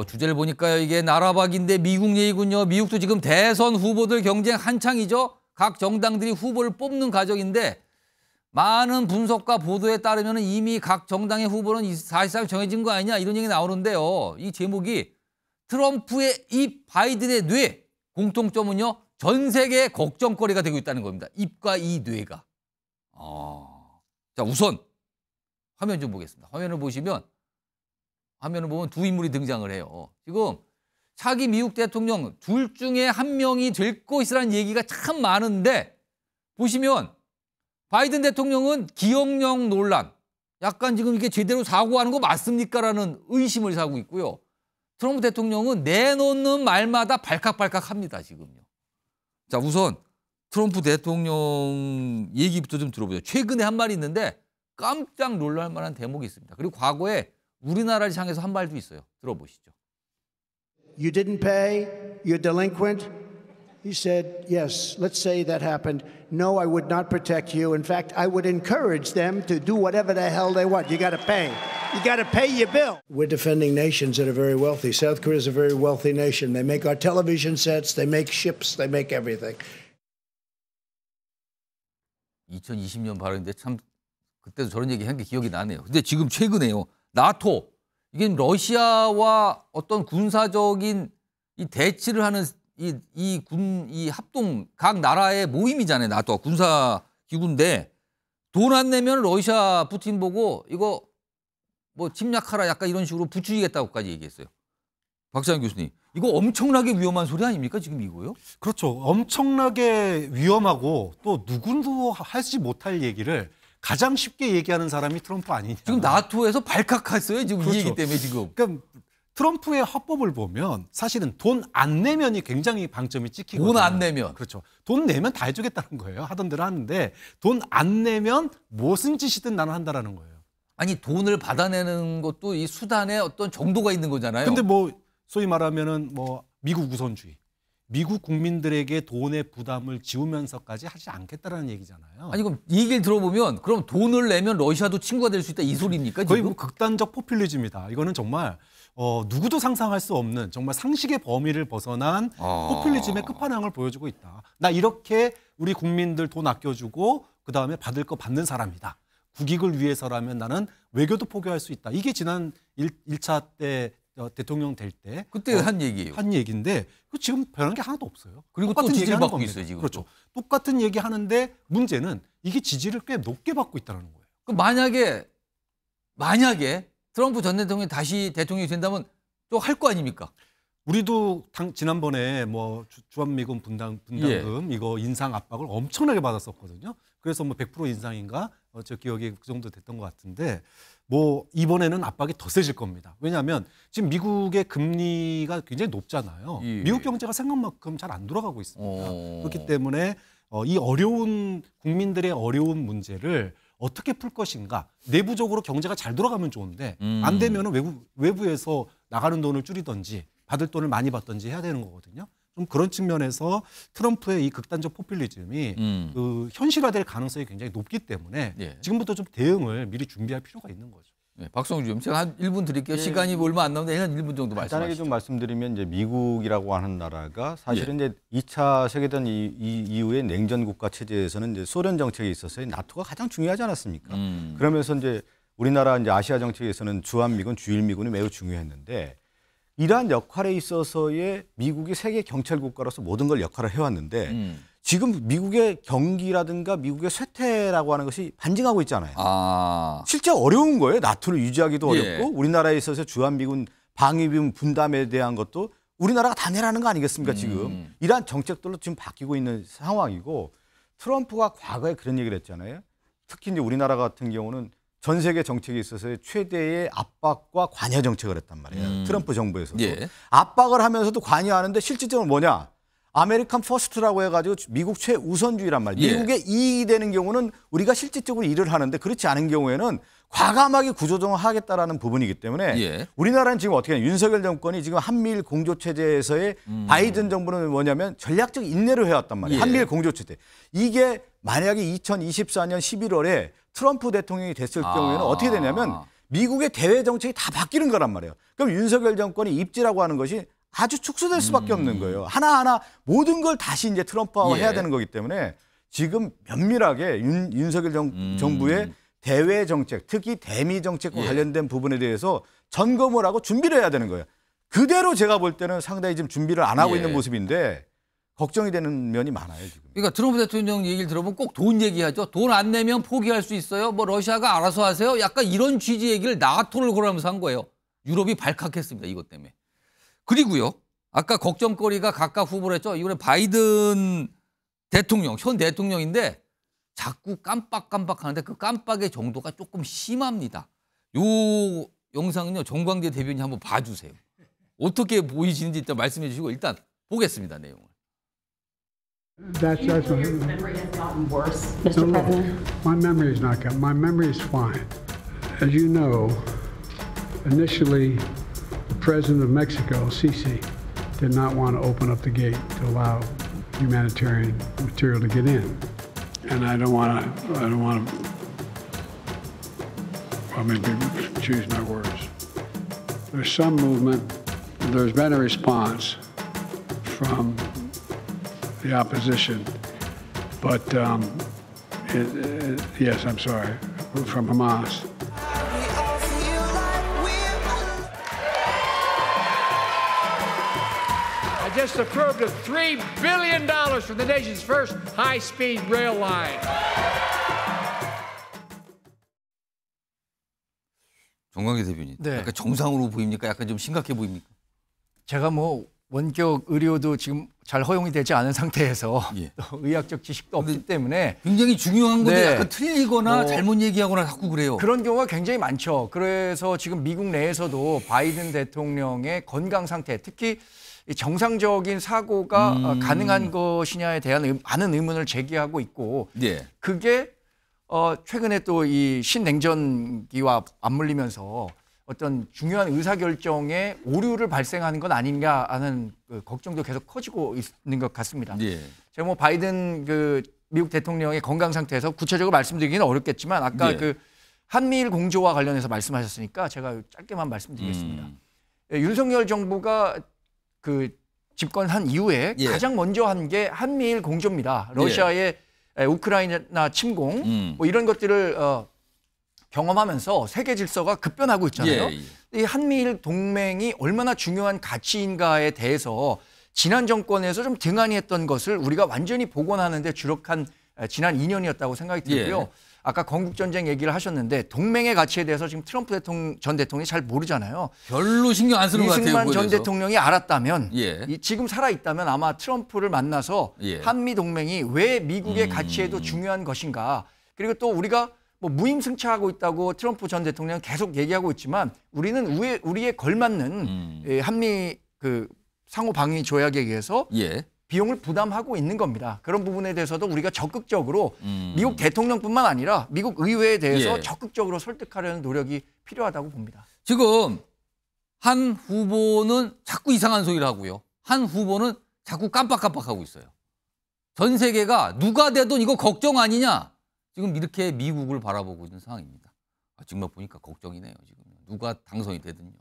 주제를 보니까요. 이게 나라박인데 미국 얘기군요. 미국도 지금 대선 후보들 경쟁 한창이죠. 각 정당들이 후보를 뽑는 과정인데 많은 분석과 보도에 따르면 이미 각 정당의 후보는 사실상 정해진 거 아니냐 이런 얘기 나오는데요. 이 제목이 트럼프의 입 바이든의 뇌 공통점은요. 전 세계의 걱정거리가 되고 있다는 겁니다. 입과 이 뇌가. 자 우선 화면 좀 보겠습니다. 화면을 보면 두 인물이 등장을 해요. 지금 차기 미국 대통령 둘 중에 한 명이 될 것이라는 얘기가 참 많은데 보시면 바이든 대통령은 기억력 논란, 약간 지금 이게 제대로 사고하는 거 맞습니까라는 의심을 사고 있고요. 트럼프 대통령은 내놓는 말마다 발칵발칵 합니다, 지금요. 자, 우선 트럼프 대통령 얘기부터 좀 들어보죠. 최근에 한 말이 있는데 깜짝 놀랄 만한 대목이 있습니다. 그리고 과거에 우리나라를 향해서 한 말도 있어요. 들어보시죠. You didn't pay, you're delinquent. He said, yes, let's say that happened. No, I would not protect you. In fact, I would encourage them to do whatever the hell they want. You got to pay. You got to pay your bill. We're defending nations that are very wealthy. South Korea is a very wealthy nation. They make our television sets, they make ships, they make everything. 2020년 발언인데 참 그때도 저런 얘기 한 게 기억이 나네요. 근데 지금 최근에요. 나토. 이게 러시아와 어떤 군사적인 이 대치를 하는 이 합동 각 나라의 모임이잖아요. 나토가 군사 기구인데 돈 안 내면 러시아 푸틴 보고 이거 뭐 침략하라 약간 이런 식으로 부추기겠다고까지 얘기했어요. 박찬일 교수님, 이거 엄청나게 위험한 소리 아닙니까? 지금 이거요? 그렇죠. 엄청나게 위험하고 또 누구도 하지 못할 얘기를 가장 쉽게 얘기하는 사람이 트럼프 아니냐. 지금 나토에서 발칵했어요. 지금 그렇죠. 이 얘기 때문에 지금. 그러니까 트럼프의 화법을 보면 사실은 돈 안 내면이 굉장히 방점이 찍히거든요. 돈 안 내면. 그렇죠. 돈 내면 다 해주겠다는 거예요. 하던 대로 하는데 돈 안 내면 무슨 짓이든 나는 한다라는 거예요. 아니 돈을 받아내는 것도 이 수단에 어떤 정도가 있는 거잖아요. 근데 뭐 소위 말하면은 뭐 미국 우선주의. 미국 국민들에게 돈의 부담을 지우면서까지 하지 않겠다라는 얘기잖아요. 아니 그럼 이 얘기를 들어보면 그럼 돈을 내면 러시아도 친구가 될 수 있다 이 소리입니까? 거의 지금? 뭐 극단적 포퓰리즘이다. 이거는 정말 누구도 상상할 수 없는 정말 상식의 범위를 벗어난 포퓰리즘의 끝판왕을 보여주고 있다. 나 이렇게 우리 국민들 돈 아껴주고 그다음에 받을 거 받는 사람이다. 국익을 위해서라면 나는 외교도 포기할 수 있다. 이게 지난 1차 때 대통령 될 때 그때 한 얘기예요. 한 얘기인데 지금 변한 게 하나도 없어요. 그리고 또 지지를 받고 있어요. 지금. 그렇죠. 똑같은 얘기 하는데 문제는 이게 지지를 꽤 높게 받고 있다는 거예요. 그럼 만약에 트럼프 전 대통령이 다시 대통령이 된다면 또 할 거 아닙니까? 우리도 지난번에 뭐 주한미군 분담금 이거 인상 압박을 엄청나게 받았었거든요. 그래서 뭐 100% 인상인가 저 기억이 그 정도 됐던 것 같은데 뭐 이번에는 압박이 더 세질 겁니다. 왜냐하면 지금 미국의 금리가 굉장히 높잖아요. 미국 경제가 생각만큼 잘 안 돌아가고 있습니다. 그렇기 때문에 이 어려운 국민들의 어려운 문제를 어떻게 풀 것인가. 내부적으로 경제가 잘 돌아가면 좋은데 안 되면 외부에서 나가는 돈을 줄이든지 받을 돈을 많이 받든지 해야 되는 거거든요. 좀 그런 측면에서 트럼프의 이 극단적 포퓰리즘이 그 현실화될 가능성이 굉장히 높기 때문에 지금부터 좀 대응을 미리 준비할 필요가 있는 거죠. 네, 박성주 님, 제가 한 1분 드릴게요. 시간이 얼마 안 남는데 한 1분 정도 말씀하시죠. 간단하게 좀 말씀드리면 이제 미국이라고 하는 나라가 사실은 이제 2차 세계대전 이후에 냉전 국가 체제에서는 이제 소련 정책에 있어서 나토가 가장 중요하지 않았습니까? 그러면서 이제 우리나라 이제 아시아 정책에서는 주한미군, 주일미군이 매우 중요했는데 이러한 역할에 있어서의 미국이 세계 경찰 국가로서 모든 걸 역할을 해왔는데 지금 미국의 경기라든가 미국의 쇠퇴라고 하는 것이 반증하고 있잖아요. 실제 어려운 거예요. 나토를 유지하기도 어렵고 우리나라에 있어서 주한미군, 방위비움 분담에 대한 것도 우리나라가 다 내라는 거 아니겠습니까? 지금 이러한 정책들로 지금 바뀌고 있는 상황이고 트럼프가 과거에 그런 얘기를 했잖아요. 특히 이제 우리나라 같은 경우는 전 세계 정책에 있어서 최대의 압박과 관여 정책을 했단 말이에요. 트럼프 정부에서도. 압박을 하면서도 관여하는데 실질적으로 뭐냐. 아메리칸 퍼스트라고 해가지고 미국 최우선주의란 말이에요. 미국의 이익이 되는 경우는 우리가 실질적으로 일을 하는데 그렇지 않은 경우에는 과감하게 구조조정을 하겠다라는 부분이기 때문에 우리나라는 지금 어떻게 하냐. 윤석열 정권이 지금 한미일 공조체제에서의 바이든 정부는 뭐냐면 전략적 인내를 해왔단 말이에요. 한미일 공조체제. 이게 만약에 2024년 11월에 트럼프 대통령이 됐을 경우에는 어떻게 되냐면 미국의 대외 정책이 다 바뀌는 거란 말이에요. 그럼 윤석열 정권이 입지라고 하는 것이 아주 축소될 수밖에 없는 거예요. 하나하나 모든 걸 다시 이제 트럼프화 해야 되는 거기 때문에 지금 면밀하게 윤석열 정부의 대외 정책, 특히 대미 정책과 관련된 부분에 대해서 점검을 하고 준비를 해야 되는 거예요. 그대로 제가 볼 때는 상당히 지금 준비를 안 하고 있는 모습인데 걱정이 되는 면이 많아요, 지금. 그러니까 트럼프 대통령 얘기를 들어보면 꼭 돈 얘기하죠. 돈 안 내면 포기할 수 있어요. 뭐 러시아가 알아서 하세요. 약간 이런 취지 얘기를 나토를 고라면서 한 거예요. 유럽이 발칵했습니다. 이것 때문에. 그리고요. 아까 걱정거리가 각각 후보를 했죠. 이번에 바이든 대통령, 현 대통령인데 자꾸 깜빡깜빡하는데 그 깜빡의 정도가 조금 심합니다. 요 영상은요. 정광재 대변인 한번 봐주세요. 어떻게 보이시는지 일단 말씀해 주시고 일단 보겠습니다. 내용을. That's Your memory has gotten worse, Mr. no, President. my memory is not good. My memory is fine. As you know, initially, the president of Mexico, Sisi, did not want to open up the gate to allow humanitarian material to get in, and I don't want to. Well, maybe choose my words. There's some movement. There's been a response from the opposition, but yes, I'm sorry, from Hamas. I just approved of $3 billion for the nation's first high-speed rail line. 정광재 대변인. 네. 약간 정상으로 보입니까? 약간 좀 심각해 보입니까? 제가 뭐 원격 의료도 지금 잘 허용이 되지 않은 상태에서 예. 또 의학적 지식도 없기 때문에 굉장히 중요한 건데 네. 약간 틀리거나 뭐 잘못 얘기하거나 자꾸 그래요. 그런 경우가 굉장히 많죠. 그래서 지금 미국 내에서도 바이든 대통령의 건강 상태, 특히 이 정상적인 사고가 가능한 것이냐에 대한 많은 의문을 제기하고 있고 예. 그게 최근에 또 이 신냉전기와 맞물리면서 어떤 중요한 의사결정에 오류를 발생하는 건 아닌가 하는 그 걱정도 계속 커지고 있는 것 같습니다. 예. 제가 뭐 바이든 그 미국 대통령의 건강 상태에서 구체적으로 말씀드리기는 어렵겠지만 아까 예. 그 한미일 공조와 관련해서 말씀하셨으니까 제가 짧게만 말씀드리겠습니다. 윤석열 정부가 그 집권한 이후에 예. 가장 먼저 한 게 한미일 공조입니다. 러시아의 우크라이나 침공 뭐 이런 것들을 경험하면서 세계 질서가 급변하고 있잖아요. 예, 이 한미일 동맹이 얼마나 중요한 가치인가에 대해서 지난 정권에서 좀 등한히했던 것을 우리가 완전히 복원하는 데 주력한 지난 2년이었다고 생각이 들고요. 예. 아까 건국전쟁 얘기를 하셨는데 동맹의 가치에 대해서 지금 트럼프 전 대통령이 잘 모르잖아요. 별로 신경 안 쓰는 것 같아요. 이승만 그거에 전 대해서. 대통령이 알았다면 예. 지금 살아있다면 아마 트럼프를 만나서 예. 한미 동맹이 왜 미국의 가치에도 중요한 것인가. 그리고 또 우리가 뭐 무임승차하고 있다고 트럼프 전 대통령은 계속 얘기하고 있지만 우리는 우리에 걸맞는 한미 그 상호 방위 조약에 의해서 예. 비용을 부담하고 있는 겁니다. 그런 부분에 대해서도 우리가 적극적으로 미국 대통령뿐만 아니라 미국 의회에 대해서 예. 적극적으로 설득하려는 노력이 필요하다고 봅니다. 지금 한 후보는 자꾸 이상한 소리를 하고요. 한 후보는 자꾸 깜빡깜빡하고 있어요. 전 세계가 누가 되든 이거 걱정 아니냐. 지금 이렇게 미국을 바라보고 있는 상황입니다. 정말 보니까 걱정이네요. 지금 누가 당선이 되든요.